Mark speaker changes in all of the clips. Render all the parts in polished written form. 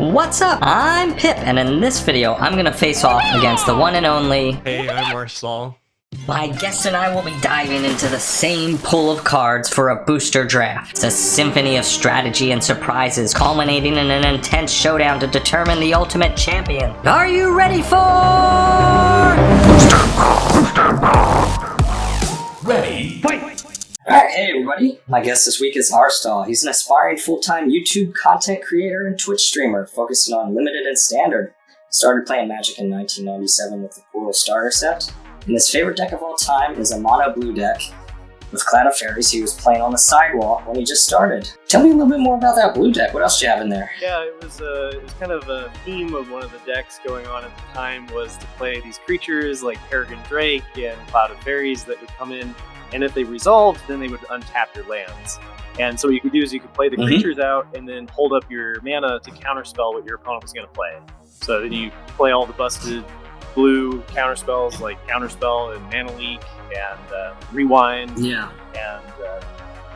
Speaker 1: What's up? I'm Pip, and in this video, I'm gonna face off against the one and only...
Speaker 2: Hey, I'm Arstall.
Speaker 1: My guest and I will be diving into the same pool of cards for a booster draft. It's a symphony of strategy and surprises, culminating in an intense showdown to determine the ultimate champion. Are you ready for... Booster Brawl!
Speaker 3: Ready, fight!
Speaker 1: Alright, hey everybody. My guest this week is Arstall. He's an aspiring full-time YouTube content creator and Twitch streamer, focusing on limited and standard. He started playing Magic in 1997 with the Portal starter set, and his favorite deck of all time is a mono blue deck with Cloud of Fairies he was playing on the sidewalk when he just started. Tell me a little bit more about that blue deck. What else do you have in there?
Speaker 4: Yeah, it was kind of a theme of one of the decks going on at the time was to play these creatures like Peregrine Drake and Cloud of Fairies that would come in, and if they resolved, then they would untap your lands. And so what you could do is you could play the creatures out and then hold up your mana to counterspell what your opponent was going to play. So then you play all the busted blue counterspells like Counterspell and Mana Leak and Rewind.
Speaker 1: Yeah.
Speaker 4: And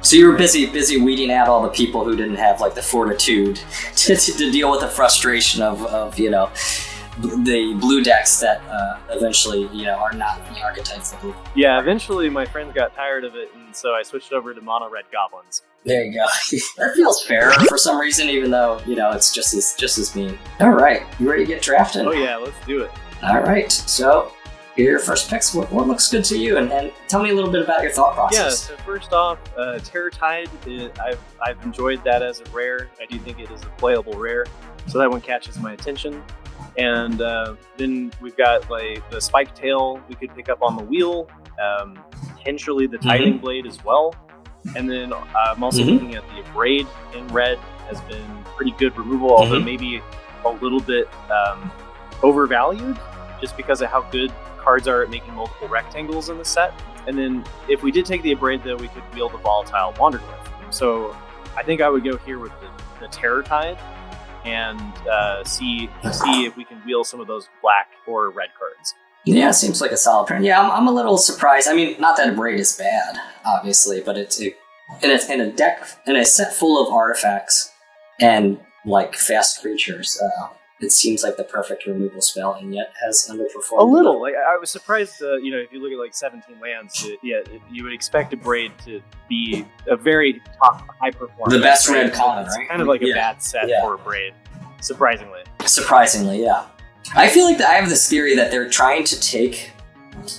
Speaker 1: so you were busy weeding out all the people who didn't have like the fortitude to deal with the frustration of you know, the blue decks that eventually, you know, are not the archetypes that blue.
Speaker 4: Yeah, eventually my friends got tired of it, and so I switched over to mono red goblins.
Speaker 1: There you go. That feels fair for some reason, even though, you know, it's just as mean. All right, you ready to get drafted?
Speaker 4: Oh yeah, let's do it.
Speaker 1: All right, so here are your first picks. What looks good to you, and tell me a little bit about your thought process.
Speaker 4: Yeah, so first off, Terror Tide, I've enjoyed that as a rare. I do think it is a playable rare, so that one catches my attention. And then we've got like the Spike Tail we could pick up on the wheel, potentially the Tiding Blade as well. And then I'm also looking at the Abrade in red, has been pretty good removal, although maybe a little bit overvalued just because of how good cards are at making multiple rectangles in the set. And then if we did take the Abrade, though, we could wheel the Volatile Wanderglyph. So I think I would go here with the Terror Tide and see if we can wheel some of those black or red cards.
Speaker 1: Yeah, seems like a solid turn. Yeah, I'm a little surprised. I mean, not that Abrade is bad, obviously, but in a deck, in a set full of artifacts and like fast creatures, it seems like the perfect removal spell, and yet has underperformed.
Speaker 4: A little. Like I was surprised. You know, if you look at like 17 lands, you would expect Abrade to be a very top, high performer.
Speaker 1: The best red common, right?
Speaker 4: It's kind of like a bad set for Abrade, surprisingly.
Speaker 1: Surprisingly, yeah. I feel like I have this theory that they're trying to take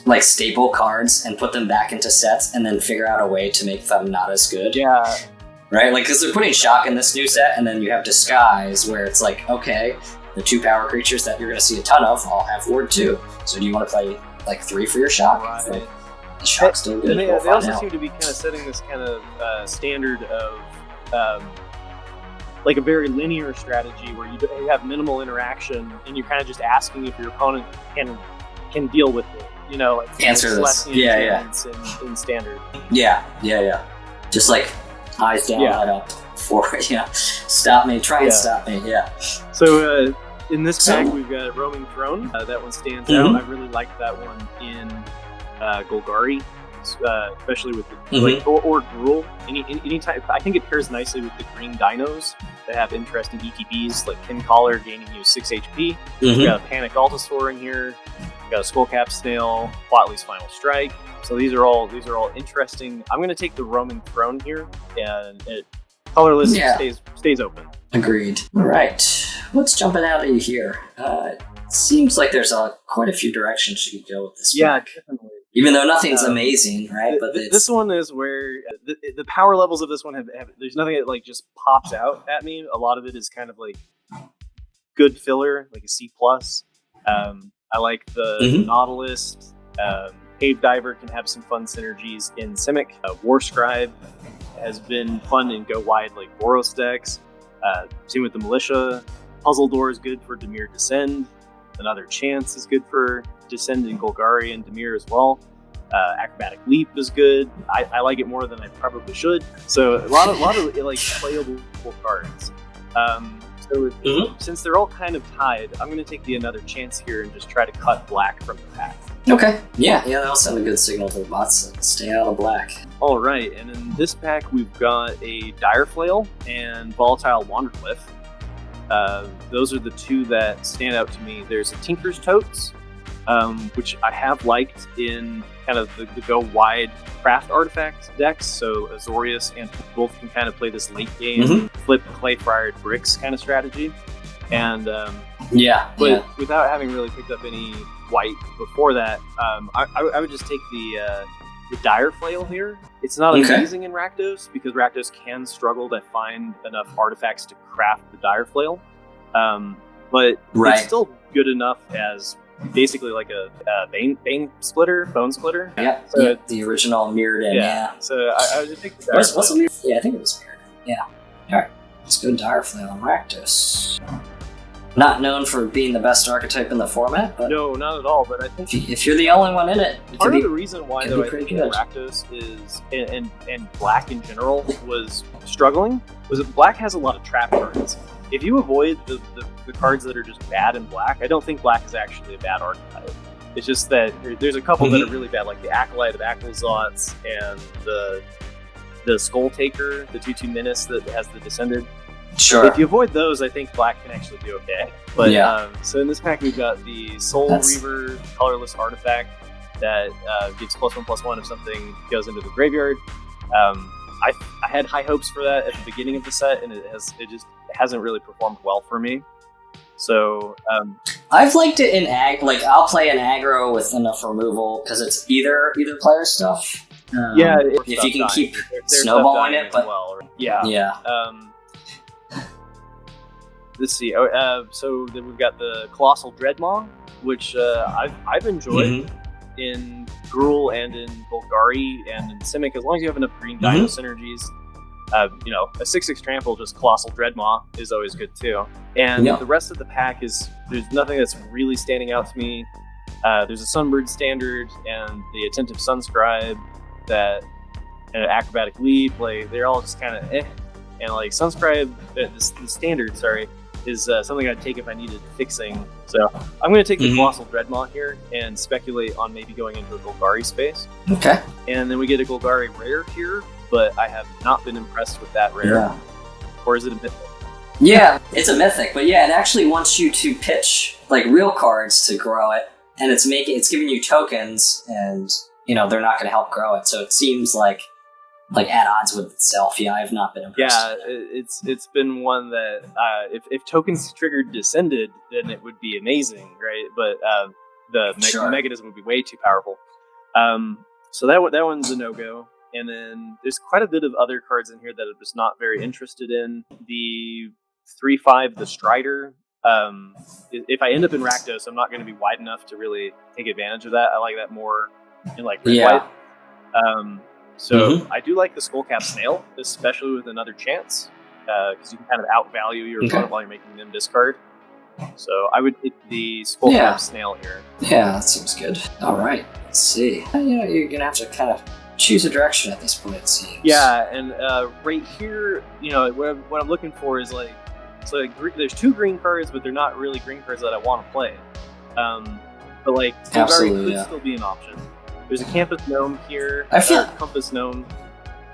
Speaker 1: like staple cards and put them back into sets and then figure out a way to make them not as good.
Speaker 4: Yeah.
Speaker 1: Right? Like, because they're putting Shock in this new set, and then you have Disguise, where it's like, okay, the 2 power creatures that you're going to see a ton of all have Ward 2. So do you want to play like 3 for your Shock?
Speaker 4: Right.
Speaker 1: Like, the Shock's still good.
Speaker 4: They also seem to be kind of setting this kind of standard of like a very linear strategy where you have minimal interaction and you're kind of just asking if your opponent can deal with it. You know, like
Speaker 1: answer this. Yeah.
Speaker 4: In standard.
Speaker 1: Yeah. Just like eyes down, head up. Stop me. Try and stop me. Yeah.
Speaker 4: So in this pack we've got Roaming Throne. That one stands out. I really like that one in Golgari. Especially with the like or Gruul. Any type, I think it pairs nicely with the green dinos that have interesting ETBs like Kincaller gaining you 6 HP. We've got a Panic Altasaur in here. We've got a Skullcap Snail, Quatley's Final Strike. So these are all interesting. I'm going to take the Roaming Throne here, and it colorless stays open. Agreed.
Speaker 1: All right, what's jumping out at you here? Seems like there's quite a few directions you could go with this.
Speaker 4: Yeah, definitely.
Speaker 1: Even though nothing's amazing, right? But
Speaker 4: this one is where the power levels of this one have there's nothing that like just pops out at me. A lot of it is kind of like good filler, like a C+. I like the Nautilus. Cave Diver can have some fun synergies in Simic. War Scribe has been fun in Go Wide like Boros decks. Same with the Militia. Puzzle Door is good for Dimir Descend. Another Chance is good for Descend in Golgari and Dimir as well. Acrobatic Leap is good. I like it more than I probably should. So a lot of like playable cards. Since they're all kind of tied, I'm going to take the Another Chance here and just try to cut black from the pack.
Speaker 1: Okay. Yeah, that'll send a good signal to the bots to stay out of black.
Speaker 4: All right, and in this pack we've got a Dire Flail and Volatile Wanderglyph. Those are the two that stand out to me. There's a Tinker's Totes, which I have liked in kind of the go wide craft artifact decks. So Azorius and both can kind of play this late game flip clay fired bricks kind of strategy. And but without having really picked up any white before that, I would just take the Dire Flail here. It's not amazing in Rakdos because Rakdos can struggle to find enough artifacts to craft the Dire Flail, but it's still good enough as basically like a bone splitter.
Speaker 1: Yeah, so the original mirrored in. Yeah.
Speaker 4: So I would just take the Dire Flail.
Speaker 1: Yeah, I think it was mirrored. Yeah. All right, let's go Dire Flail on Rakdos. Not known for being the best archetype in the format, but
Speaker 4: no, not at all. But I think
Speaker 1: if you're the only one in it,
Speaker 4: part of the reason why though I think Rakdos is and Black in general was struggling was that Black has a lot of trap cards. If you avoid the cards that are just bad in Black, I don't think Black is actually a bad archetype. It's just that there's a couple that are really bad, like the Acolyte of Akhlazotz and the Skull Taker, the 2/2 Menace that has the Descended.
Speaker 1: Sure.
Speaker 4: If you avoid those, I think Black can actually do okay. But so in this pack, we've got the Soul Reaver colorless artifact that gives +1/+1 if something goes into the graveyard. I had high hopes for that at the beginning of the set, and it just hasn't really performed well for me. So
Speaker 1: I've liked it in I'll play an aggro with enough removal because it's either player stuff. If you can keep snowballing it, but let's see. So then we've got the Colossal Dreadmaw, which I've enjoyed in Gruul and in Golgari and in Simic, as long as you have enough green dino synergies. A 6/6 trample, just Colossal Dreadmaw is always good too. And the rest of the pack there's nothing that's really standing out to me. There's a Sunbird Standard and the Attentive Sunscribe that and Acrobatic Lead play. They're all just kind of And like Sunscribe, the Standard, is something I'd take if I needed fixing. So I'm going to take the Colossal Dreadmaw here and speculate on maybe going into a Golgari space. Okay.
Speaker 4: And then we get a Golgari rare here, but I have not been impressed with that rare.
Speaker 1: Yeah.
Speaker 4: Or is it a mythic?
Speaker 1: Yeah, it's a mythic, but it actually wants you to pitch like real cards to grow it, and it's giving you tokens, and they're not going to help grow it. So it seems like at odds with itself. Yeah, I've not been impressed.
Speaker 4: Yeah, it's been one that if tokens triggered Descended, then it would be amazing, right? But the mechanism would be way too powerful. So that one's a no-go. And then there's quite a bit of other cards in here that I'm just not very interested in. The 3/5, the Strider. If I end up in Rakdos, I'm not going to be wide enough to really take advantage of that. I like that more in red white. So I do like the Skullcap Snail, especially with another chance, because you can kind of outvalue your opponent while you're making them discard. So I would take the Skullcap Snail here. Yeah,
Speaker 1: that seems good. All right, let's see. You're gonna have to kind of choose a direction at this point, it seems.
Speaker 4: Yeah, and right here, what I'm looking for is there's two green cards, but they're not really green cards that I want to play. But Golgari could still be an option. There's a Campus Gnome here. Compass Gnome,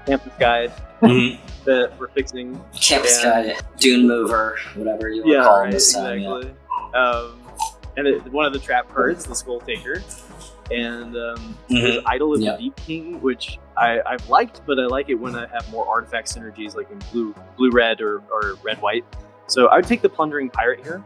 Speaker 4: Campus Guide that we're fixing.
Speaker 1: Campus Guide, Dune Mover, whatever you want to call it this time.
Speaker 4: Exactly. And one of the trap cards, the Skull Taker. And there's Idol of the Deep King, which I've liked, but I like it when I have more artifact synergies, like in blue-red or red-white. So I would take the Plundering Pirate here.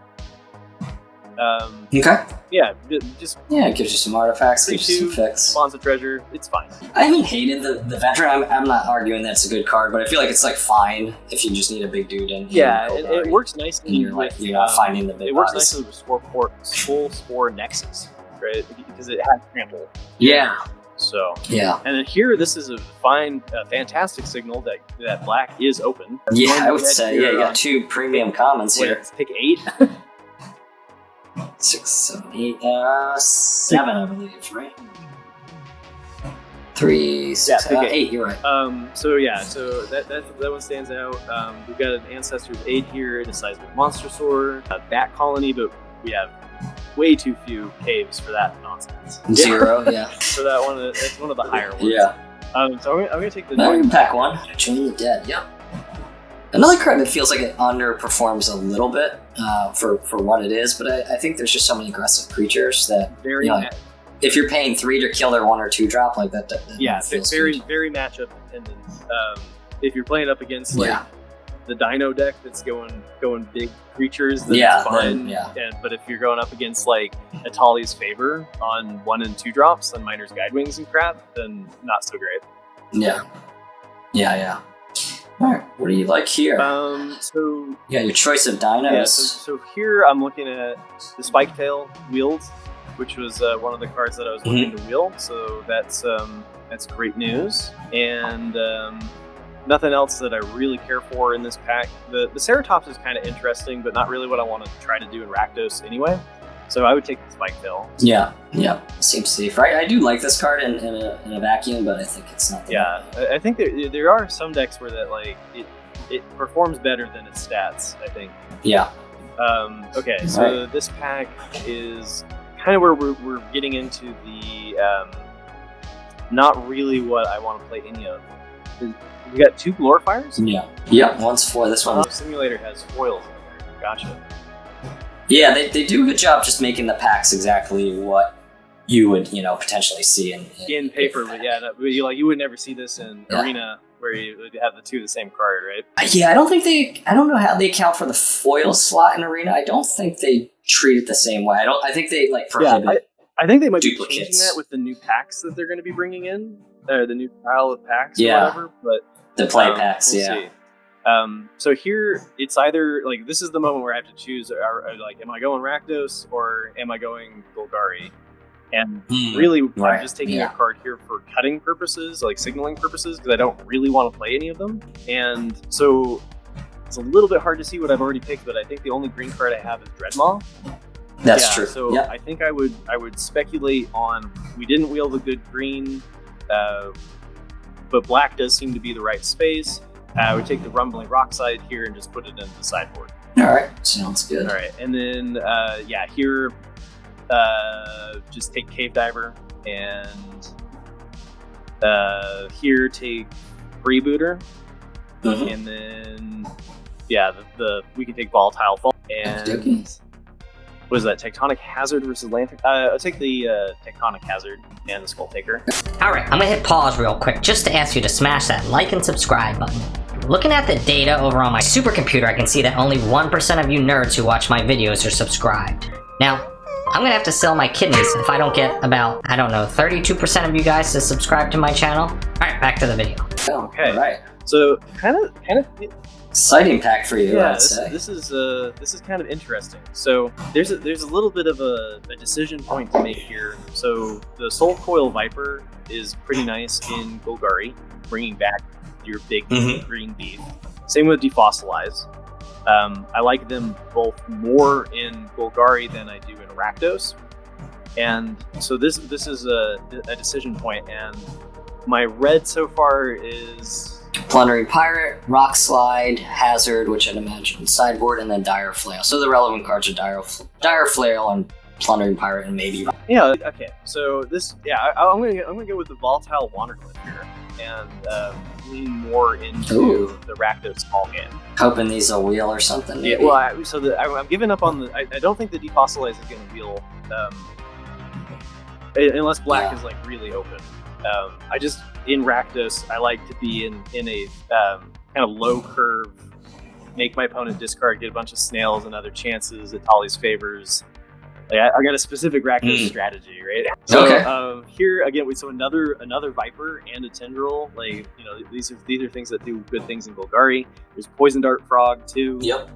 Speaker 4: Yeah, just
Speaker 1: it gives you some artifacts, gives you some fix.
Speaker 4: Spawns a treasure. It's fine.
Speaker 1: I haven't hated the Veteran. I'm not arguing that it's a good card, but I feel like it's fine if you just need a big dude in.
Speaker 4: It works nicely.
Speaker 1: You're not finding the big.
Speaker 4: It works nicely with Full Spore Nexus, right? Because it has trample.
Speaker 1: Yeah.
Speaker 4: So and then here, this is a fantastic signal that Black is open.
Speaker 1: Yeah, I would say. You got two premium commons here.
Speaker 4: Let's pick 8.
Speaker 1: 6, 7, 8, 7, I believe, right? 3, 6, 8. You're right.
Speaker 4: So that one stands out. We've got an Ancestor's Aid here, a Seismic Monster Sword, a Bat Colony, but we have way too few caves for that nonsense.
Speaker 1: 0, yeah.
Speaker 4: For that one, that's one of the higher ones.
Speaker 1: Yeah.
Speaker 4: So I'm gonna take the.
Speaker 1: Pack 1. Join the Dead. Yep. Another card that feels like it underperforms a little bit. for what it is, but I think there's just so many aggressive creatures that
Speaker 4: Very
Speaker 1: if you're paying 3 to kill their 1 or 2 drop like that feels
Speaker 4: very
Speaker 1: good.
Speaker 4: very matchup dependent. If you're playing up against like the Dino deck that's going big creatures, then it's fine. But if you're going up against like Atali's Favor on 1 and 2 drops and Miner's Guidewings and crap, then not so great.
Speaker 1: Yeah. All right, what do you like here?
Speaker 4: So
Speaker 1: your choice of dinos.
Speaker 4: Yeah, so here I'm looking at the Spiketail Wield, which was one of the cards that I was looking to wield. So that's great news. And nothing else that I really care for in this pack. The Ceratops is kind of interesting, but not really what I want to try to do in Rakdos anyway. So I would take the Spiketail.
Speaker 1: Yeah, seems safe, right? I do like this card in a vacuum, but I think it's not.
Speaker 4: I think there are some decks where that like it performs better than its stats, I think.
Speaker 1: Yeah.
Speaker 4: Okay, so this pack is kind of where we're getting into the not really what I want to play any of. We got 2 Glorifiers?
Speaker 1: Yeah, one's for this one.
Speaker 4: Simulator has foils in there. Gotcha.
Speaker 1: Yeah, they do a good job just making the packs exactly what you would, potentially see in
Speaker 4: paper. But you would never see this in Arena where you would have the 2 the same card, right?
Speaker 1: Yeah, I don't know how they account for the foil slot in Arena. I don't think they treat it the same way. I think they prohibit.
Speaker 4: I think they might
Speaker 1: duplicates.
Speaker 4: be changing that with the new packs that they're going to be bringing in, the new style of packs or whatever. But
Speaker 1: the play packs,
Speaker 4: we'll see. So here it's either like this is the moment where I have to choose, like, am I going Rakdos or am I going Golgari? And really, I'm just taking a card here for cutting purposes, like signaling purposes, because I don't really want to play any of them. And so it's a little bit hard to see what I've already picked, but I think the only green card I have is Dreadmaw.
Speaker 1: That's true.
Speaker 4: So I think I would speculate on, we didn't wield a good green, but black does seem to be the right space. I would take the Rumbling Rockside here and just put it into the sideboard.
Speaker 1: All right, sounds good.
Speaker 4: All right, and then here, just take Cave Diver, and here take Freebooter, and then we can take Volatile Fall, and what is that? Tectonic Hazard versus Lantern. I'll take the Tectonic Hazard and the Skull Taker.
Speaker 2: Alright, I'm gonna hit pause real quick just to ask you to smash that like and subscribe button. Looking at the data over on my supercomputer, I can see that only 1% of you nerds who watch my videos are subscribed. Now, I'm gonna have to sell my kidneys if I don't get about, 32% of you guys to subscribe to my channel. Alright, back to the video.
Speaker 1: Okay. All right.
Speaker 4: So, kind of
Speaker 1: exciting pack for you,
Speaker 4: yeah,
Speaker 1: I'd say.
Speaker 4: This is kind of interesting. So there's a little bit of a decision point to make here. So the Soul Coil Viper is pretty nice in Golgari, bringing back your big green beef. Same with Defossilize. I like them both more in Golgari than I do in Rakdos. And so this is a decision point, and my red so far is
Speaker 1: Plundering Pirate, Rock Slide, Hazard, which I'd imagine sideboard, and then Dire Flail. So the relevant cards are Dire Flail and Plundering Pirate, and maybe.
Speaker 4: Yeah. Okay. So this, I'm gonna go with the Volatile Wanderglyph here, and lean more into the Rakdos small game.
Speaker 1: Hoping these will wheel or something. Maybe.
Speaker 4: Yeah. Well, I'm giving up on the. I don't think the Defossilize is gonna wheel, unless black is like really open. I just in Rakdos, I like to be in a kind of low curve, make my opponent discard, get a bunch of snails and other chances, Atali's Favors. Like, I got a specific Rakdos strategy, right? So here again, so another Viper and a Tendril. Like, these are things that do good things in Golgari. There's Poison Dart Frog too.
Speaker 1: Yep.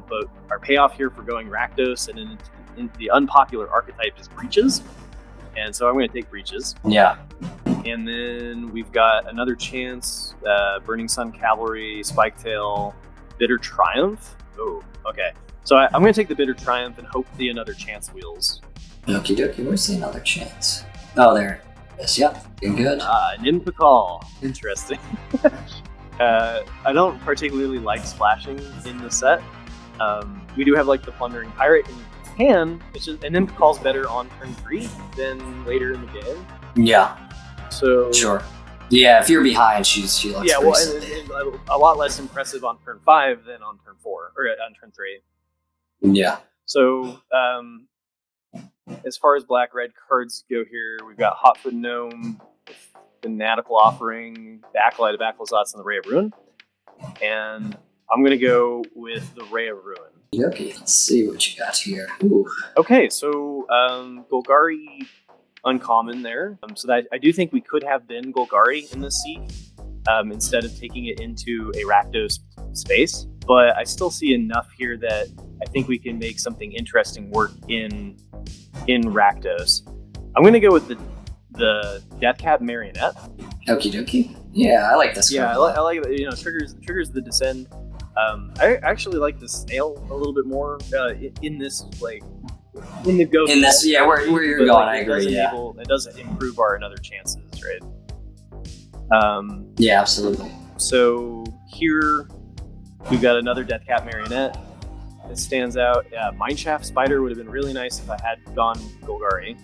Speaker 4: But our payoff here for going Rakdos and in the unpopular archetype is Breaches. And so I'm going to take Breaches.
Speaker 1: Yeah.
Speaker 4: And then we've got another chance, Burning Sun Cavalry, Spiketail, Bitter Triumph. Oh, okay. So I'm going to take the Bitter Triumph and hope the another chance wheels.
Speaker 1: Okie dokie, where's the another chance? Oh, there. Yes, yep, doing good.
Speaker 4: Nimpakal. Interesting. I don't particularly like splashing in the set. We do have like the Plundering Pirate in hand, and Nimpakal's better on turn 3 than later in the game.
Speaker 1: Yeah.
Speaker 4: So
Speaker 1: sure. Yeah, if you're behind, she looks
Speaker 4: and a lot less impressive on turn 5 than on turn 4 or on turn 3.
Speaker 1: Yeah.
Speaker 4: So, as far as black-red cards go here, we've got Hotfoot Gnome, Fanatical Offering, the Acolyte of Aclazotz, and the Ray of Ruin. And I'm going to go with the Ray of Ruin.
Speaker 1: Okay, let's see what you got here. Ooh.
Speaker 4: Okay, so Golgari uncommon there. So that I do think we could have been Golgari in this seat instead of taking it into a Rakdos space. But I still see enough here that I think we can make something interesting work in Rakdos. I'm going to go with the Deathcap Marionette.
Speaker 1: Okie dokie. Yeah, I like this.
Speaker 4: Yeah, I like it. You know, triggers the Descend. I actually like the snail a little bit more in this, like in the go.
Speaker 1: In this, yeah, where you're going, I agree. Yeah,
Speaker 4: it does improve our another chances, right?
Speaker 1: Yeah, absolutely.
Speaker 4: So here we've got another Deathcap Marionette. It stands out. Mineshaft Spider would have been really nice if I had gone Golgari.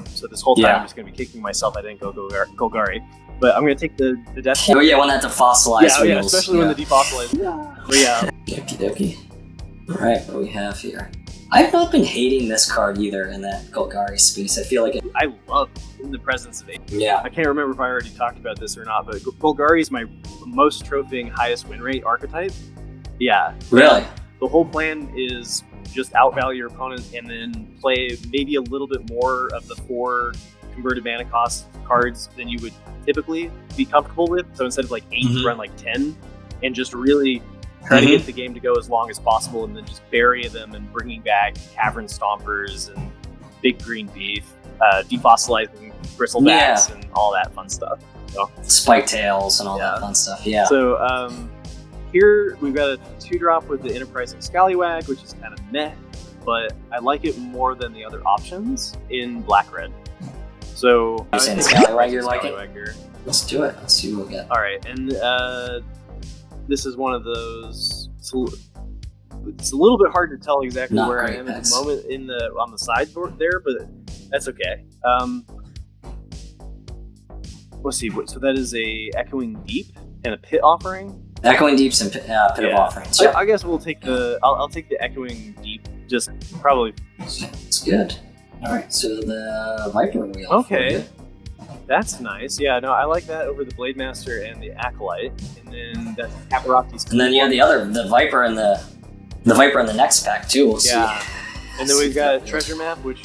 Speaker 4: So this whole time I'm just going to be kicking myself I didn't go Golgari. But I'm going to take the Death.
Speaker 1: Oh yeah, when that defossilized wheels.
Speaker 4: Yeah, especially when the defossilized. But yeah.
Speaker 1: Okie dokie. Alright, what do we have here? I've not been hating this card either in that Golgari space. I feel like it...
Speaker 4: I love In the Presence of 8.
Speaker 1: Yeah.
Speaker 4: I can't remember if I already talked about this or not, but Golgari is my most trophying, highest win rate archetype. Yeah.
Speaker 1: Really?
Speaker 4: The whole plan is just outvalue your opponent and then play maybe a little bit more of the 4 converted mana cost cards than you would typically be comfortable with. So instead of like 8, run like 10, and just really try to get the game to go as long as possible, and then just bury them and bringing back Cavern Stompers and Big Green Beef, defossilizing Bristlebacks and all that fun stuff. So,
Speaker 1: Spike Tails and all that fun stuff. Yeah.
Speaker 4: So here we've got a 2-drop with the Enterprising Scallywag, which is kind of meh, but I like it more than the other options in black-red. So
Speaker 1: you're saying Scallywag you're liking?
Speaker 4: Here.
Speaker 1: Let's do it. Let's see what we get.
Speaker 4: All right, and this is one of those. It's a little bit hard to tell exactly where I am at the moment on the sideboard there, but that's okay. Let's see. So that is a Echoing Deep and a Pit Offering.
Speaker 1: Echoing Deeps and Pit of Offerings.
Speaker 4: Yeah. I guess we'll take the. I'll take the Echoing Deep. Just probably.
Speaker 1: It's good. All right. So the Viper wheel.
Speaker 4: Okay. That's nice. Yeah, no, I like that over the Blade Master and the Acolyte, and then that's Caparocti's.
Speaker 1: And then you have the Viper and the Viper in the next pack too. We'll see.
Speaker 4: And then we've got Treasure Map, which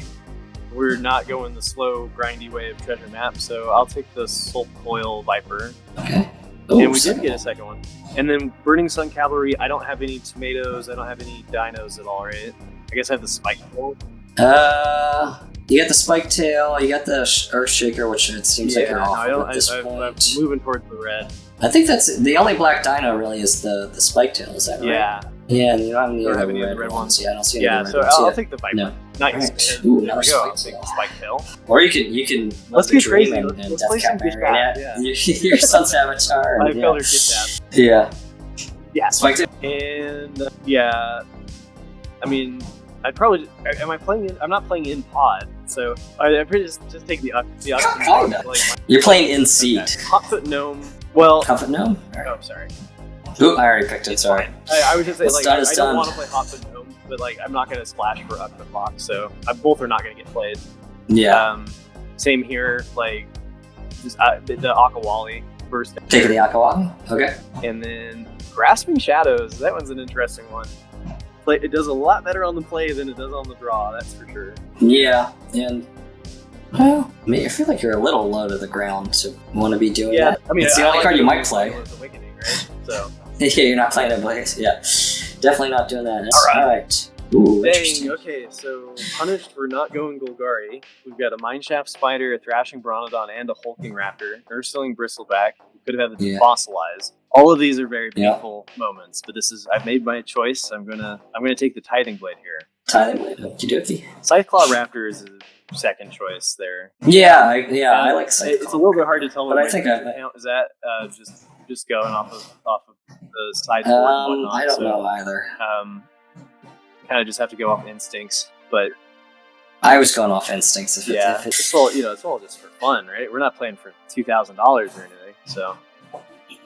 Speaker 4: we're not going the slow, grindy way of Treasure Map, so I'll take the Sulp Coil Viper.
Speaker 1: Okay. Ooh,
Speaker 4: and we did get a second one. And then Burning Sun Cavalry. I don't have any tomatoes. I don't have any dinos at all, right? I guess I have the Spike Tail.
Speaker 1: You got the Spike Tail, you got the Earthshaker, which it seems like you're off at this point.
Speaker 4: I'm moving towards the red.
Speaker 1: I think that's the only black dino really is the Spike Tail, is that right?
Speaker 4: Yeah.
Speaker 1: Yeah, and you don't have any
Speaker 4: other red ones.
Speaker 1: Yeah, I don't see any red ones.
Speaker 4: Yeah, so I'll take the Viper.
Speaker 1: No.
Speaker 4: Nice.
Speaker 1: Right. Ooh,
Speaker 4: there we go. I'll take the Spike Tail.
Speaker 1: Or you can
Speaker 4: let's get crazy.
Speaker 1: And
Speaker 4: let's play some
Speaker 1: Deathcap. Yeah. Your Sun's Avatar.
Speaker 4: I've colored Kidnap.
Speaker 1: Yeah.
Speaker 4: Yeah.
Speaker 1: Spike Tail.
Speaker 4: And I mean, I'd probably. Am I playing in? I'm not playing in pod, so I pretty just take the
Speaker 1: Kinda. You're playing in seed.
Speaker 4: Okay. Hotfoot Gnome. Well.
Speaker 1: Hotfoot Gnome.
Speaker 4: Right. Oh, sorry.
Speaker 1: Ooh, I already picked it. Sorry.
Speaker 4: I was just saying, like, I don't want to play Hotfoot Gnome, but like, I'm not going to splash for Up the Fox, so both are not going to get played.
Speaker 1: Yeah.
Speaker 4: Same here. Like, just the Akawali first.
Speaker 1: Take the Akawali. Okay.
Speaker 4: And then Grasping Shadows. That one's an interesting one. It does a lot better on the play than it does on the draw, that's for sure.
Speaker 1: Yeah, and well, I mean, I feel like you're a little low to the ground to want to be doing that.
Speaker 4: I mean,
Speaker 1: it's the only card you might play.
Speaker 4: Awakening, right? So.
Speaker 1: Yeah, you're not playing a Blaze. Yeah, definitely not doing that. All right. Ooh,
Speaker 4: dang, okay, so punished for not going Golgari. We've got a Mineshaft Spider, a Thrashing Bronodon, and a Hulking Raptor. Earthsealing Bristleback. We could have had the Fossilize. All of these are very painful moments, but I've made my choice. I'm gonna take the Tithing Blade here.
Speaker 1: Tithing Blade, okie dokie.
Speaker 4: Scytheclaw Raptor is a second choice there.
Speaker 1: Yeah, I like Scytheclaw.
Speaker 4: It's a little bit hard to tell,
Speaker 1: but I think
Speaker 4: is that just going off of the sideboard and whatnot.
Speaker 1: I don't know either.
Speaker 4: Kind of just have to go off instincts, but
Speaker 1: I was going off instincts.
Speaker 4: It's all it's all just for fun, right? We're not playing for $2,000 or anything, so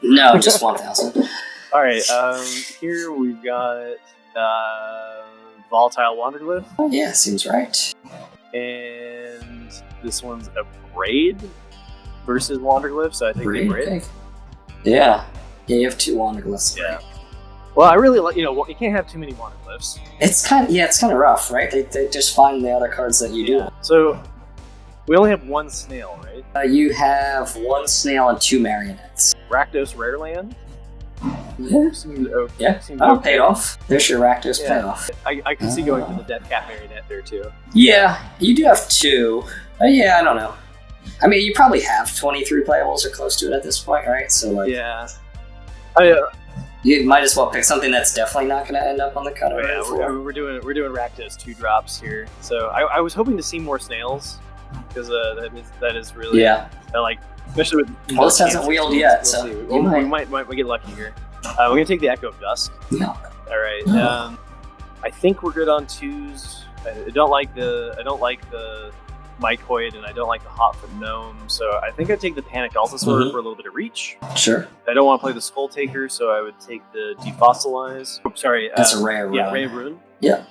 Speaker 1: no, just 1,000.
Speaker 4: All right, here we've got Volatile Wanderglyph.
Speaker 1: Oh, yeah, seems right.
Speaker 4: And this one's a braid versus Wanderglyph, so I think the braid.
Speaker 1: Okay. Yeah. Yeah, you have 2 Wanderglyphs.
Speaker 4: Yeah. Well, I really like, you can't have too many Wanderglyphs.
Speaker 1: It's kind of rough, right? They just find the other cards that you do.
Speaker 4: So, we only have 1 snail, right?
Speaker 1: You have 1 snail and 2 marionettes.
Speaker 4: Rakdos Rare Land?
Speaker 1: Yeah.
Speaker 4: Seems okay.
Speaker 1: Yeah.
Speaker 4: Seems
Speaker 1: Oh,
Speaker 4: okay.
Speaker 1: paid off. There's your Rakdos payoff.
Speaker 4: I can see going for the Death Cat Marionette there, too.
Speaker 1: Yeah, you do have 2. Yeah, I don't know. I mean, you probably have 23 playables or close to it at this point, right? So, like,
Speaker 4: Yeah.
Speaker 1: you might as well pick something that's definitely not going to end up on the cut.
Speaker 4: We're doing Rakdos 2 drops here. So I was hoping to see more snails because that is really I like, especially with.
Speaker 1: Well, this hasn't wheeled yet, so
Speaker 4: we might get lucky here. We're gonna take the Echo of Dusk.
Speaker 1: No.
Speaker 4: All right. I think we're good on 2s. I don't like the Mycoid, and I don't like the Hotfoot Gnome, so I think I'd take the Panicked Altasaur for a little bit of reach.
Speaker 1: Sure.
Speaker 4: I don't want to play the Skull Taker, so I would take the Defossilize. Oh, sorry.
Speaker 1: That's a rare rune.
Speaker 4: Yeah, Ray of Ruin.
Speaker 1: Yeah.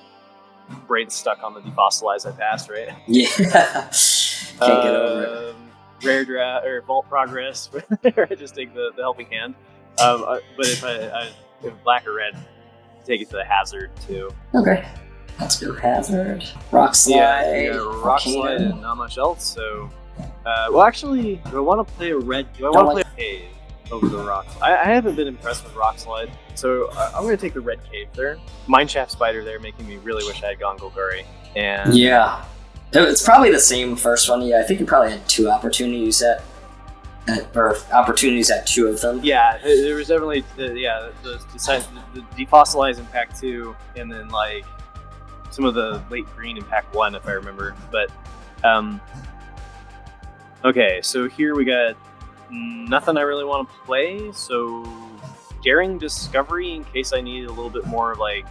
Speaker 4: Braid's stuck on the Defossilize I passed, right?
Speaker 1: Yeah. Can't get over it.
Speaker 4: Rare Draft, or Vault Progress, where I just take the Helping Hand. But if black or red, take it to the Hazard, too.
Speaker 1: Okay. That's good. Hazard. Rock Slide.
Speaker 4: Yeah, Rock Slide and not much else, so... well, actually, do I want to play a red... Do I want to play a Cave over the Rock? I haven't been impressed with Rock Slide, so I'm going to take the red Cave there. Mineshaft Spider there, making me really wish I had gone Golgari. And...
Speaker 1: Yeah. It's probably the same first one. Yeah, I think you probably had 2 opportunities or opportunities at 2 of them.
Speaker 4: Yeah, there was definitely... the Defossilize in Pack 2, and then, like... some of the late green in Pack 1, if I remember. But, okay, so here we got nothing I really want to play, so Daring Discovery in case I need a little bit more, like,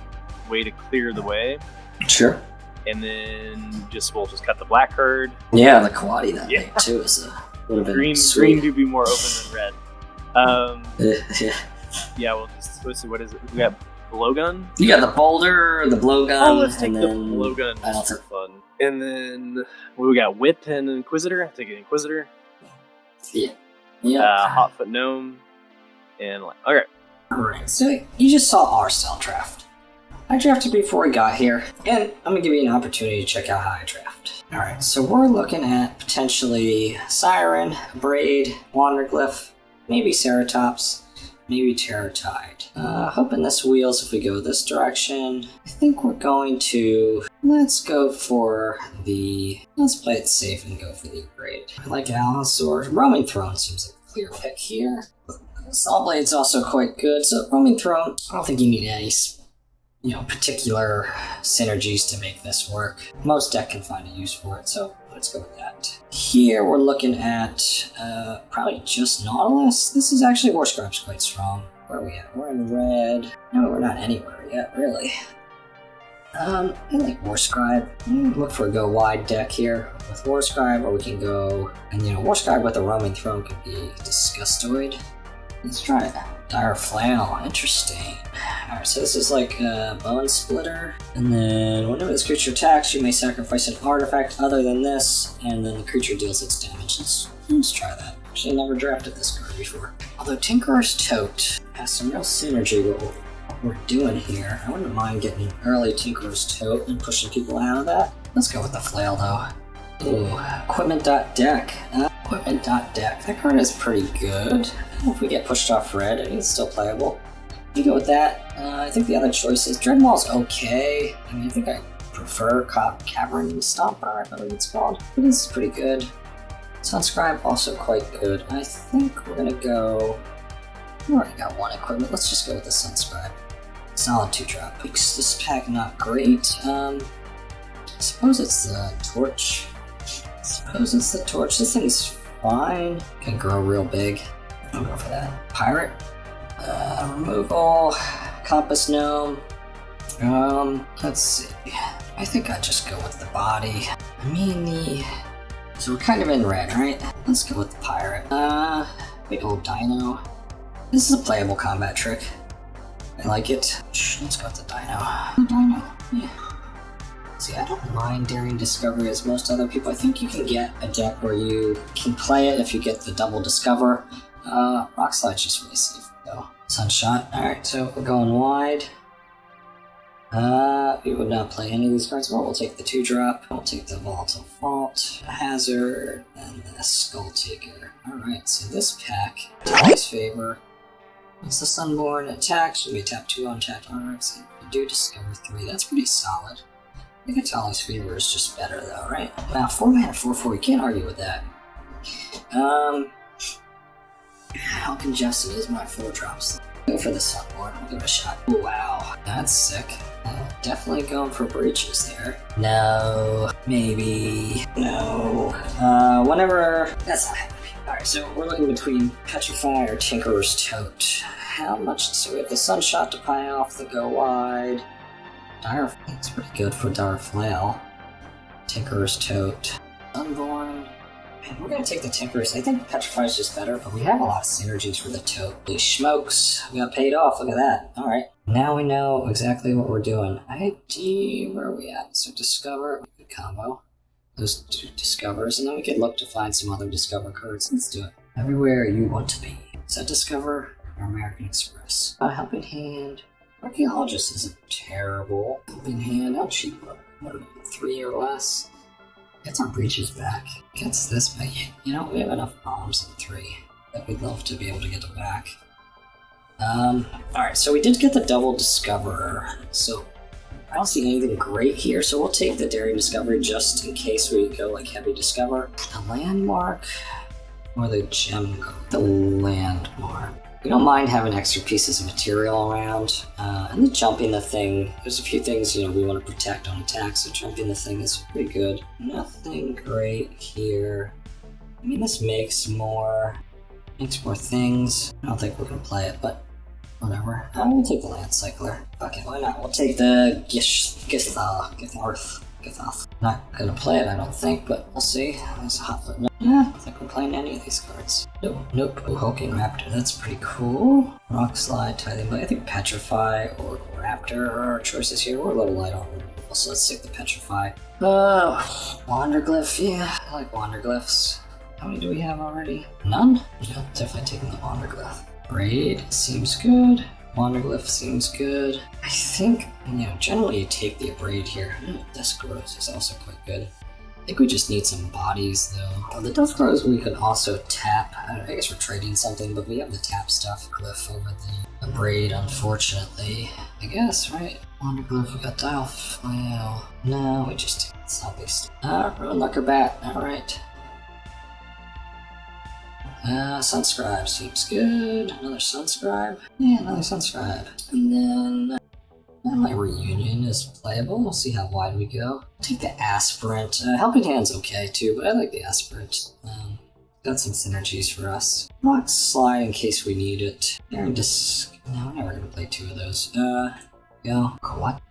Speaker 4: way to clear the way.
Speaker 1: Sure.
Speaker 4: And then we'll just cut the black card.
Speaker 1: Yeah, the Quaddy that made, too, is a little bit
Speaker 4: green do be more open than red. Yeah, let's see, what is it? We got Blowgun?
Speaker 1: You got the boulder, the blowgun.
Speaker 4: Oh, let's take the blowgun just for fun. And then we got Whip and Inquisitor. I'll take an Inquisitor.
Speaker 1: Yeah. Yeah.
Speaker 4: Hotfoot Gnome. And okay.
Speaker 1: Alright, so you just saw Arstall draft. I drafted before we got here, and I'm gonna give you an opportunity to check out how I draft. Alright, so we're looking at potentially Siren, Braid, Wanderglyph, maybe Ceratops, maybe Terratide. Hoping this wheels if we go this direction. I think we're going to... let's play it safe and go for the upgrade. I like Allosaur. Roaming Throne seems like a clear pick here. Sawblade's also quite good, so Roaming Throne, I don't think you need any particular synergies to make this work. Most deck can find a use for it, so let's go with that. Here we're looking at probably just Nautilus. This is actually War Scribe's quite strong. Where are we at? We're in red. No, we're not anywhere yet, really. I like War Scribe. Look for a go wide deck here with War Scribe, or we can go, and War Scribe with a Roaming Throne could be Disgustoid. Let's try it. Dire Flail, interesting. Alright, so this is like a Bone Splitter. And then whenever this creature attacks, you may sacrifice an artifact other than this, and then the creature deals its damage. Let's try that. Actually never drafted this card before. Although Tinkerer's Tote has some real synergy with what we're doing here. I wouldn't mind getting an early Tinkerer's Tote and pushing people out of that. Let's go with the Flail though. Ooh, Equipment.deck. Equipment.deck. That card is pretty good. If we get pushed off red, I think it's still playable. You go with that. I think the other choices, Dreadmaul's okay. I mean, I think I prefer Cavern Stomper, I believe it's called. But this is pretty good. Sunscribe also quite good. I think we're gonna go... we already got 1 equipment. Let's just go with the Sunscribe. Solid 2-drop. This pack not great. I suppose it's the Torch. This thing's fine. Can grow real big. I'll go for that. Pirate. Removal. Compass Gnome. Let's see. I think I'd just go with the body. So we're kind of in red, right? Let's go with the pirate. Big old dino. This is a playable combat trick. I like it. Let's go with the Dino. Dino, yeah. See, I don't mind Daring Discovery as most other people. I think you can get a deck where you can play it if you get the double Discover. Rock Slide's just really safe though. Sunshot. Alright, so we're going wide. We would not play any of these cards. Well, we'll take the 2-drop. We'll take the Volatile Vault, Hazard, and the Skull Taker. Alright, so this pack, Tally's Favor. Once the Sunborn attacks, we may tap 2 untapped artworks and we do discover 3. That's pretty solid. I think Tally's Favor is just better though, right? Now, 4 mana, 4/4, you can't argue with that. Helping Justin is my 4-drops. Go for the Sunborn, I'll give it a shot. Wow, that's sick. Definitely going for breaches there. No, maybe, no. Whenever, that's not happening. Alright, so we're looking between Petrify or Tinkerer's Tote. How much? So we have the Sunshot to pie off the go wide. Dire, it's pretty good for Dire Flail. Tinkerer's Tote. Sunborn. Man, we're gonna take the Tinkerer's. I think Petrify is just better, but we have a lot of synergies for the Tote. Holy smokes, we got paid off, look at that. Alright, now we know exactly what we're doing. ID, where are we at? So Discover, good combo. Those 2 Discovers, and then we could look to find some other Discover cards. Let's do it. Everywhere you want to be. Is that Discover or American Express? Helping Hand. Archaeologist isn't terrible. Helping Hand, how cheap? What are we, 3 or less? Gets our breaches back. Gets this back. You know, we have enough bombs in 3 that we'd love to be able to get them back. Alright, so we did get the double Discoverer. So I don't see anything great here, so we'll take the Daring Discovery just in case we go like heavy Discover. The Landmark or the Gem card? The Landmark. We don't mind having extra pieces of material around, and the jumping the thing, there's a few things, you know, we want to protect on attack, so jumping the thing is pretty good. Nothing great here. I mean, this makes more things. I don't think we're going to play it, but whatever. We'll take the Land Cycler. Okay, why not? We'll take the Githarth. Not gonna play it, I don't think, but we'll see. That's a hot foot. Yeah, I don't think we're playing any of these cards. Nope. Hulking Raptor, that's pretty cool. Rock Slide, Tithing Blade. I think Petrify or Raptor are our choices here. We're a little light on removal, so let's take the Petrify. Wanderglyph, yeah, I like Wanderglyphs. How many do we have already? None? Yeah, definitely taking the Wanderglyph. Braid seems good. Wanderglyph seems good. I think, you know, generally you take the Braid here. Dusk Rose is also quite good. I think we just need some bodies though. The Dusk Rose we could also tap. I guess we're trading something, but we have the tap stuff. Glyph over the Braid, unfortunately. I guess, right? Wanderglyph, we got Dial Flail. No, we just take the Southeast. Ruin Bat, alright. Sunscribe seems good. Another Sunscribe. Yeah, another Sunscribe. And then my Reunion is playable. We'll see how wide we go. Take the Aspirant. Helping Hand's okay too, but I like the Aspirant. Got some synergies for us. Rock Slide in case we need it. Daring Disc. No, we're never gonna play 2 of those. What?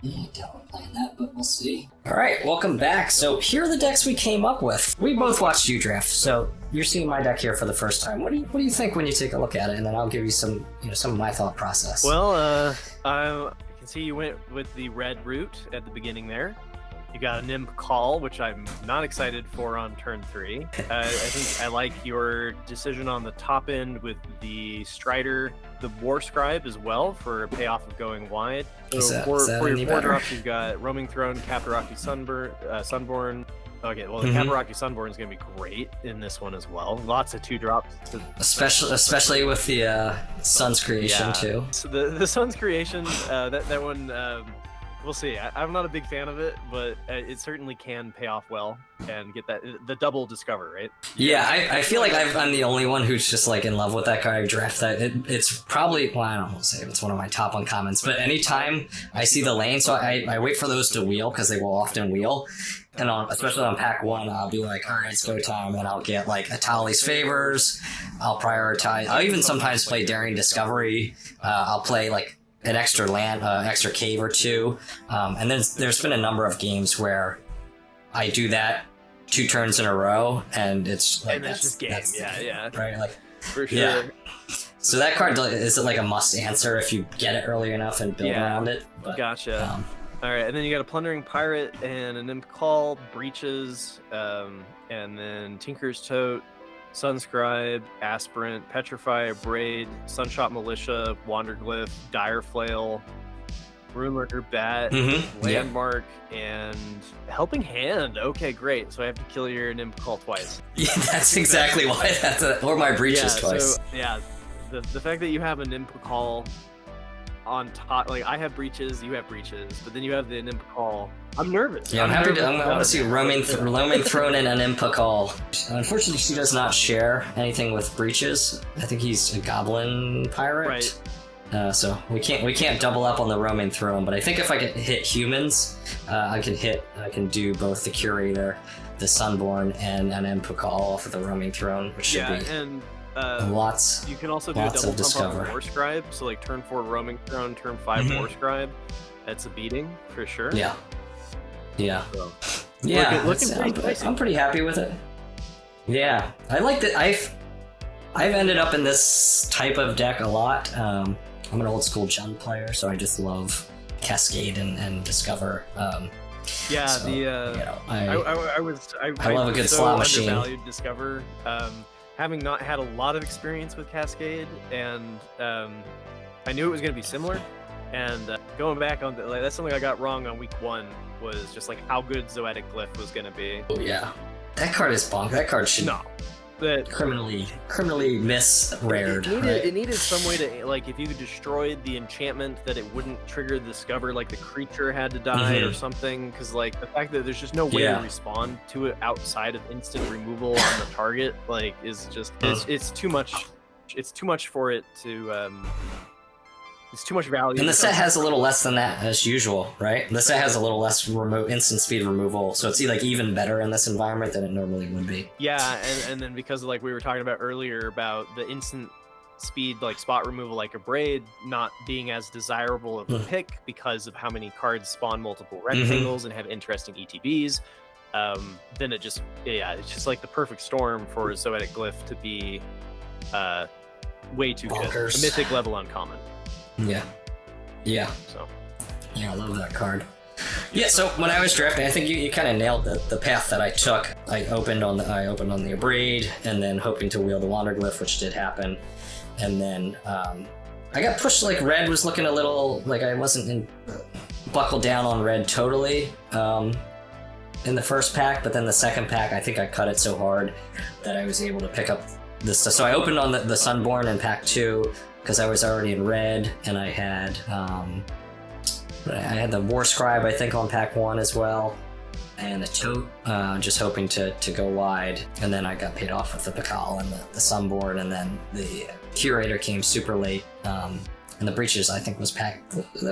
Speaker 1: Yeah, I doubt we're playing that, but we'll see. Alright, welcome back. So here are the decks we came up with. We both watched you draft, so you're seeing my deck here for the first time. What do you think when you take a look at it? And then I'll give you some of my thought process.
Speaker 4: Well, I can see you went with the red route at the beginning there. You got a Nymph Call, which I'm not excited for on turn 3. I think I like your decision on the top end with the Strider, the War Scribe as well for a payoff of going wide. So for your 4 drops, you've got Roaming Throne, Catarocti Sunborn. Okay, well, the Catarocti Sunborn is going to be great in this one as well. Lots of 2 drops.
Speaker 1: Especially with the Sun's Creation too.
Speaker 4: So the Sun's Creation, that one, we'll see. I'm not a big fan of it, but it certainly can pay off well and get the double Discover, right?
Speaker 1: Yeah, I feel like I'm the only one who's just like in love with that card. I draft that. It's probably, well, I don't want to say it's one of my top uncommons, but anytime I see the lane, so I wait for those to wheel because they will often wheel. And especially on pack 1, I'll be like, all right, it's go time, and I'll get like Atali's Favors. I'll prioritize. I'll even sometimes play Daring Discovery. I'll play like an extra land, extra cave or 2. And then there's been a number of games where I do that 2 turns in a row, and it's like
Speaker 4: and that's just game. Yeah,
Speaker 1: right, like
Speaker 4: for sure.
Speaker 1: Yeah. So that card, is it like a must answer if you get it early enough and build around it? But,
Speaker 4: gotcha. All right, and then you got a Plundering Pirate and an Imp Call, Breaches, and then Tinker's Tote, Sunscribe, Aspirant, Petrify, Braid, Sunshot Militia, Wanderglyph, Dire Flail, Runelurker Bat, Landmark, and Helping Hand. Okay, great. So I have to kill your Imp Call twice.
Speaker 1: Yeah, that's exactly why. Or my Breaches twice.
Speaker 4: So, yeah, the fact that you have an Imp Call on top, like I have Breaches, you have Breaches, but then you have the Imp Call. I'm nervous.
Speaker 1: Yeah, I'm happy to. I want to see Roaming Throne in an Imp Call. Unfortunately, she does not share anything with Breaches. I think he's a Goblin pirate.
Speaker 4: Right.
Speaker 1: So we can't double up on the Roaming Throne. But I think if I can hit humans, I can do both the Curator, the Sunborn, and an Imp Call off of the Roaming Throne, which should be
Speaker 4: and
Speaker 1: lots.
Speaker 4: You can also do a double pump on War Scribe, so like turn 4 Roaming Throne, turn 5 War Scribe. That's a beating for sure.
Speaker 1: Yeah. Yeah.
Speaker 4: So,
Speaker 1: yeah.
Speaker 4: looking
Speaker 1: I'm pretty happy with it. Yeah, I like that. I've ended up in this type of deck a lot. I'm an old school Jund player, so I just love Cascade and Discover.
Speaker 4: Yeah,
Speaker 1: so, I love a good
Speaker 4: so
Speaker 1: slot machine.
Speaker 4: Undervalued Discover. Having not had a lot of experience with Cascade, and I knew it was going to be similar. And going back on that's something I got wrong on week 1 was just like how good Zoetic Glyph was going to be.
Speaker 1: Oh yeah, that card is bonk. That card should criminally miss-rared.
Speaker 4: It needed some way to, like, if you destroyed the enchantment, that it wouldn't trigger the Discover, like the creature had to die or something. Because like the fact that there's just no way to respond to it outside of instant removal on the target, like, is just it's too much. It's too much for it to. It's too much value.
Speaker 1: And the set has a little less than that as usual, right? The set has a little less instant speed removal, so it's like even better in this environment than it normally would be.
Speaker 4: Yeah, and then because like we were talking about earlier about the instant speed like spot removal like a Braid not being as desirable of a pick because of how many cards spawn multiple rectangles and have interesting ETBs, then it's just like the perfect storm for Zoetic Glyph to be way too good. A mythic level uncommon.
Speaker 1: Yeah.
Speaker 4: So.
Speaker 1: Yeah, I love that card. Yeah, so when I was drafting, I think you kind of nailed the path that I took. I opened on the Abrade, and then hoping to wheel the Wanderglyph, which did happen. And then I got pushed, like red was looking a little, like I wasn't buckled down on red totally in the first pack, but then the second pack, I think I cut it so hard that I was able to pick up this stuff. So I opened on the Sunborn in pack 2, because I was already in red, and I had the War Scribe, I think, on pack 1 as well, and the Tote, just hoping to go wide, and then I got paid off with the Pakal and the Sunborn, and then the Curator came super late, and the Breaches, I think, that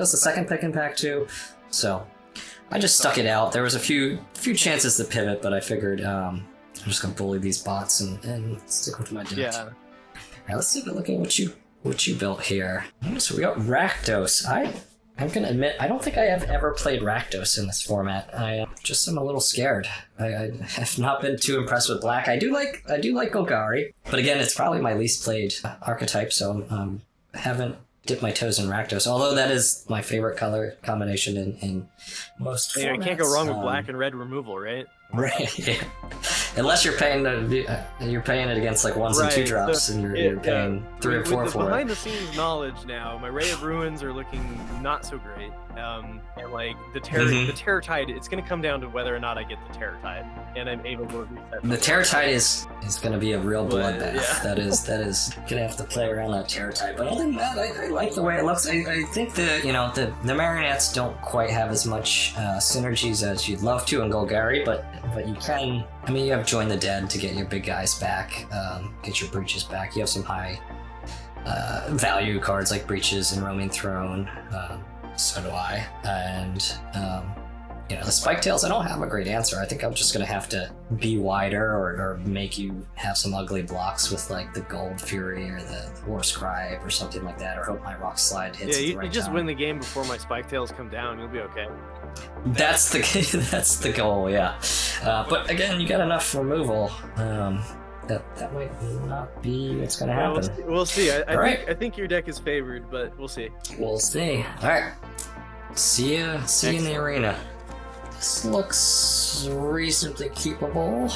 Speaker 1: was the second pick in pack 2, so I just stuck it out. There was a few chances to pivot, but I figured I'm just gonna bully these bots and stick with my deck.
Speaker 4: Yeah.
Speaker 1: All right, let's take a look at what you built here. So we got Rakdos. I'm gonna admit, I don't think I have ever played Rakdos in this format. I just am a little scared. I have not been too impressed with black. I do like Golgari, but again, it's probably my least played archetype, so haven't dipped my toes in Rakdos, although that is my favorite color combination in most formats.
Speaker 4: You can't go wrong with black and red removal, right?
Speaker 1: Right, yeah. Unless you're paying it against like 1s and 2 drops, so and you're paying 3 or 4 for it.
Speaker 4: Behind the scenes knowledge now, my Ray of Ruins are looking not so great. And like the Terror Tide, it's going to come down to whether or not I get the Terror Tide, and I'm able to reset. The
Speaker 1: Terror Tide is going to be a real bloodbath. Yeah. That is going to have to play around that Terror Tide. But other than that, I like the way it looks. I think the Marionettes don't quite have as much synergies as you'd love to in Golgari, but you can. I mean, you have Join the Dead to get your big guys back, get your Breaches back. You have some high value cards like Breaches and Roaming Throne. So do I. And the Spike Tails, I don't have a great answer. I think I'm just gonna have to be wider or make you have some ugly blocks with like the Gold Fury or the War Scribe or something like that, or hope my Rock Slide hits.
Speaker 4: Yeah,
Speaker 1: at the right
Speaker 4: you just
Speaker 1: time.
Speaker 4: Win the game before my Spike Tails come down. You'll be okay.
Speaker 1: That's the goal, yeah. But again, you got enough removal. that might not be what's gonna
Speaker 4: Yeah,
Speaker 1: happen.
Speaker 4: we'll see.
Speaker 1: Alright.
Speaker 4: I think your deck is favored, but we'll see.
Speaker 1: We'll see. Alright. See you in the arena. This looks reasonably keepable.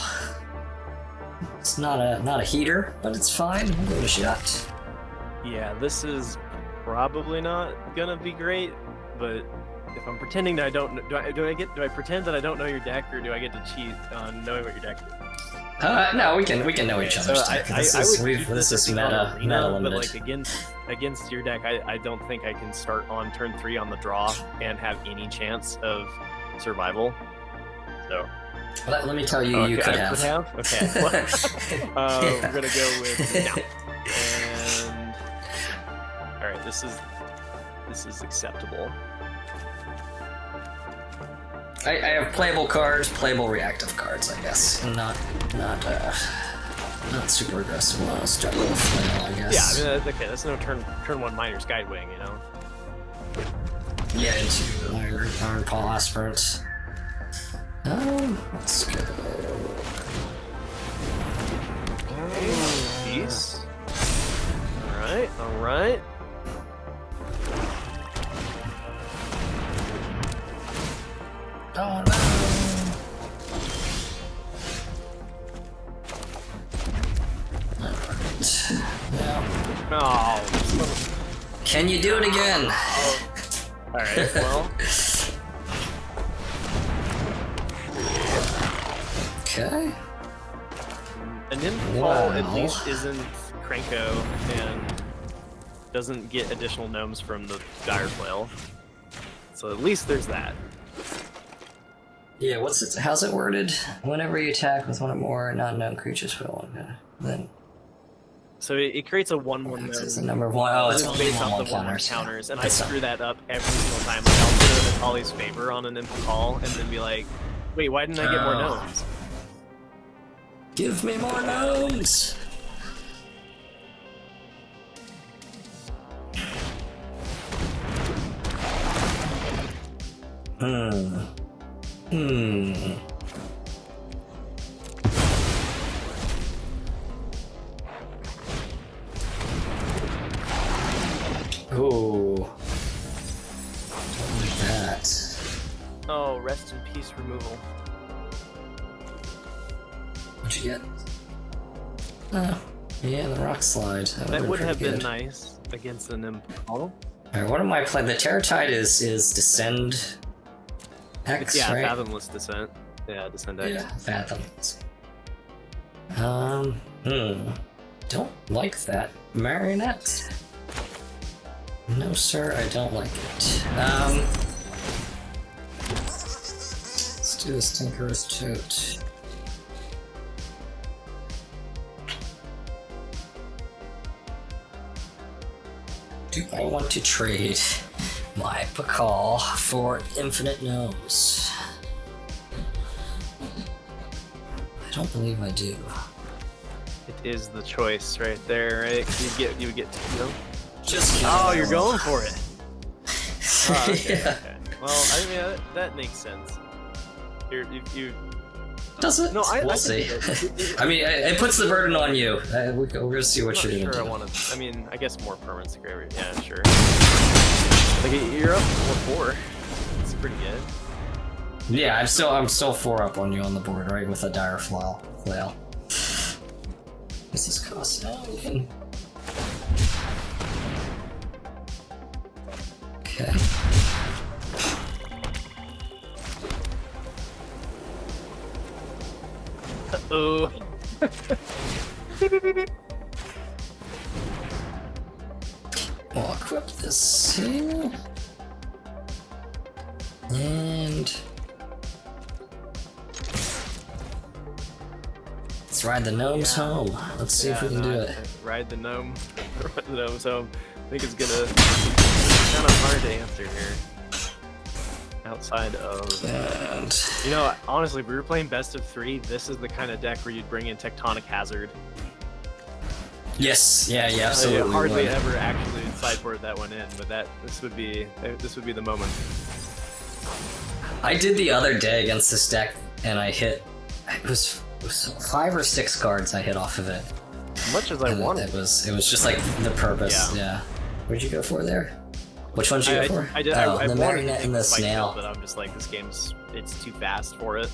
Speaker 1: It's not a heater, but it's fine. We'll give it a shot.
Speaker 4: Yeah, this is probably not gonna be great, but if I'm pretending that I don't know, do I pretend that I don't know your deck, or do I get to cheat on knowing what your deck is?
Speaker 1: No, we can know each other's deck. This is meta
Speaker 4: but
Speaker 1: limited.
Speaker 4: like against your deck, I don't think I can start on turn 3 on the draw and have any chance of survival. So
Speaker 1: Let me tell you, you could have.
Speaker 4: Okay. Well, we're gonna go with no. And all right, this is acceptable.
Speaker 1: I have playable cards, playable reactive cards, I guess. Not super aggressive ones. Start with a flail, I guess.
Speaker 4: Yeah, I mean, okay, that's no turn 1 Miner's Guidewing, you know.
Speaker 1: Yeah, into Iron Paw Aspirant. Let's go.
Speaker 4: Peace. All right.
Speaker 1: Oh no! Yeah.
Speaker 4: Oh.
Speaker 1: Can you do it again?
Speaker 4: All right. Well.
Speaker 1: Okay.
Speaker 4: An Infall at least isn't Cranko and doesn't get additional gnomes from the Dire Flail. So at least there's that.
Speaker 1: Yeah, how's it worded? Whenever you attack with one or more non-known creatures, put one. Then.
Speaker 4: So it creates a 1/1 gnome.
Speaker 1: It's a number one. Oh, it's only
Speaker 4: based off the 1/1 counters, and I screw that up every single time. Like, I'll put it in Natali's favor on an Infall, and then be like, wait, why didn't I get more gnomes?
Speaker 1: Give me more gnomes! Ooh. Don't like that.
Speaker 4: Oh, rest in peace removal.
Speaker 1: What'd you get? Oh, yeah, the rock slide.
Speaker 4: That would have been nice against an Infall.
Speaker 1: Alright, what am I playing? The Terror Tide is Descend X,
Speaker 4: Yeah,
Speaker 1: right?
Speaker 4: Fathomless Descent. Yeah, Descend X.
Speaker 1: Yeah, Fathomless. Don't like that. Marionette. No, sir, I don't like it. Let's do this Tinker's Tote. Do I want to trade my Pakal for Infinite Gnomes? I don't believe I do.
Speaker 4: It is the choice right there, right? You would get you know?
Speaker 1: Just
Speaker 4: Oh, you're going for it. Oh, okay,
Speaker 1: Yeah.
Speaker 4: okay. Well, I mean that makes sense. You
Speaker 1: Does it?
Speaker 4: No,
Speaker 1: we'll see. I mean, it puts the burden on you. We're gonna see what you're
Speaker 4: sure
Speaker 1: gonna do.
Speaker 4: I want to. I mean, I guess more permanents agree. Yeah, sure. Like you're up 4/4. It's pretty good.
Speaker 1: Yeah, I'm still 4 up on you on the board, right? With a dire flail. This is cost now. We can. Okay.
Speaker 4: Oh.
Speaker 1: We'll equip this here. And let's ride the gnomes home. Let's see if we can do it.
Speaker 4: Ride the gnome. Ride the gnomes home. I think it's gonna be kind of hard to answer here. Outside of,
Speaker 1: And
Speaker 4: you know, honestly, if we were playing best of 3, this is the kind of deck where you'd bring in Tectonic Hazard.
Speaker 1: yes, yeah, absolutely.
Speaker 4: I hardly
Speaker 1: would.
Speaker 4: ever actually sideboard that one in, but this would be the moment.
Speaker 1: I did the other day against this deck, and I hit. It 5 or 6 cards I hit off of it.
Speaker 4: As much as I wanted.
Speaker 1: It was just like the purpose. Yeah. What'd you go for there? Which one did you go for?
Speaker 4: I did.
Speaker 1: Oh,
Speaker 4: I
Speaker 1: the
Speaker 4: wanted
Speaker 1: marionette
Speaker 4: to
Speaker 1: and the
Speaker 4: take Spike
Speaker 1: snail.
Speaker 4: Tail, but I'm just like, this game's too fast for it.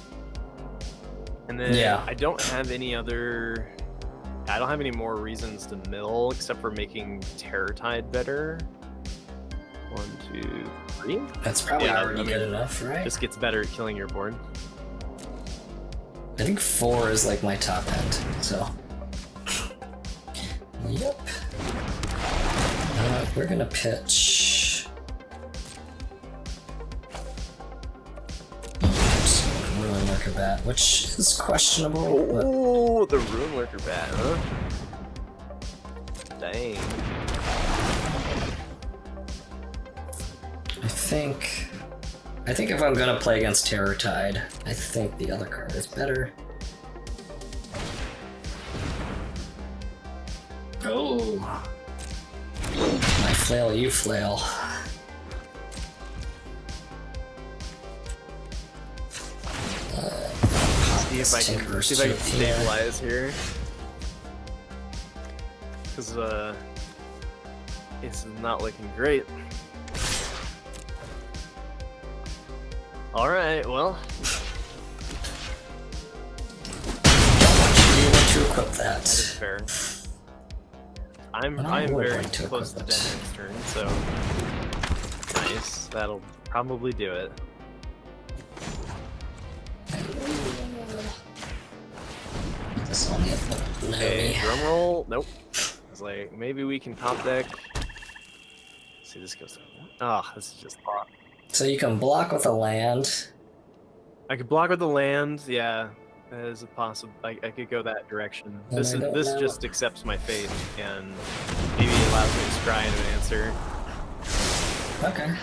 Speaker 4: And then
Speaker 1: Yeah.
Speaker 4: I don't have any more reasons to mill except for making Terror Tide better. 1, 2, 3.
Speaker 1: That's probably
Speaker 4: Yeah,
Speaker 1: already good enough, right?
Speaker 4: Just gets better at killing your board.
Speaker 1: I think 4 is like my top end, so. Yep. We're gonna pitch. Ruin Lurker Bat, which is questionable. But...
Speaker 4: Oh, the Ruin Lurker Bat, huh? Dang.
Speaker 1: I think if I'm gonna play against Terror Tide, I think the other card is better. Oh! I flail, you flail.
Speaker 4: See if I can stabilize here. Because it's not looking great. Alright, well.
Speaker 1: You want to equip that.
Speaker 4: That is fair. I'm very close to dead next turn, so nice. That'll probably do it.
Speaker 1: This one
Speaker 4: Okay, drum roll. Nope. I was like, maybe we can top deck. Let's see, this goes. Ah, this is just hot.
Speaker 1: So you can block with a land.
Speaker 4: I could block with the land, yeah. That is a possible. I could go that direction.
Speaker 1: And
Speaker 4: This just accepts my fate and maybe allows me to scry into an answer.
Speaker 1: Okay.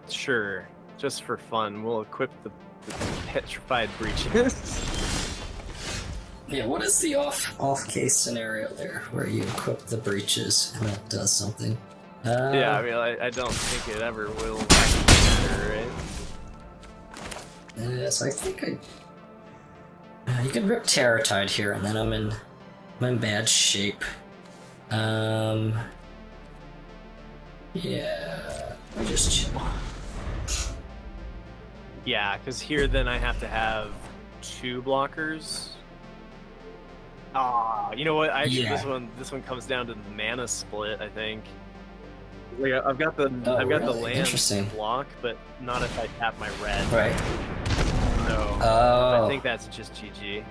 Speaker 4: Sure, just for fun, we'll equip the petrified breaches.
Speaker 1: Yeah, what is the off case scenario there where you equip the breaches and that does something?
Speaker 4: Yeah, I mean, I don't think it ever will matter, right?
Speaker 1: So I think you can rip Terror Tide here, and then I'm in bad shape. Yeah, I just chill.
Speaker 4: Yeah, because here then I have to have 2 blockers. Ah, you know what? Actually, this one comes down to the mana split, I think. Like I've got the land block, but not if I tap my red.
Speaker 1: Right.
Speaker 4: So
Speaker 1: Oh.
Speaker 4: I think that's just GG.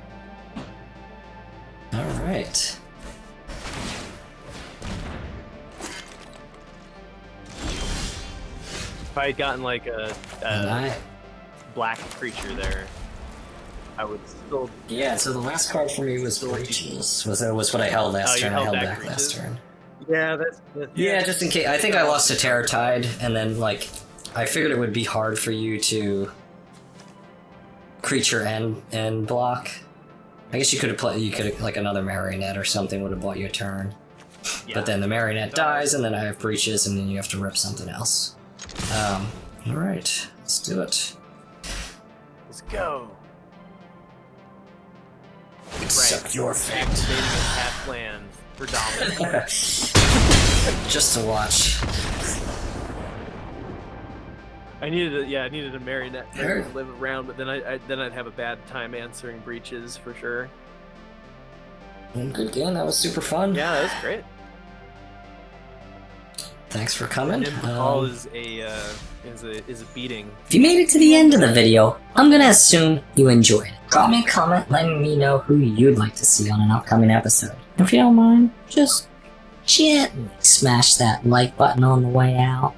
Speaker 1: All right.
Speaker 4: If I had gotten like a black creature there, I would still.
Speaker 1: Yeah. So the last card for me was breaches. Was what I held last turn. I held back last turn.
Speaker 4: Yeah, that's
Speaker 1: yeah, just in case. I think I lost to Terror Tide, and then like I figured it would be hard for you to creature and block. I guess you could have played. You could have like another marionette or something would have bought you a turn. Yeah. But then the marionette dies, and then I have breaches, and then you have to rip something else. All right, let's do it.
Speaker 4: Let's go.
Speaker 1: Accept your fate.
Speaker 4: Activating a tap land for dominance.
Speaker 1: Just to watch.
Speaker 4: I needed a marionette to live around, but then I'd have a bad time answering breaches for sure.
Speaker 1: Good game. That was super fun.
Speaker 4: Yeah, that was great.
Speaker 1: Thanks for coming.
Speaker 4: Call is a beating.
Speaker 2: If you made it to the end of the video, I'm gonna assume you enjoyed it. Drop me a comment letting me know who you'd like to see on an upcoming episode. If you don't mind, just gently smash that like button on the way out.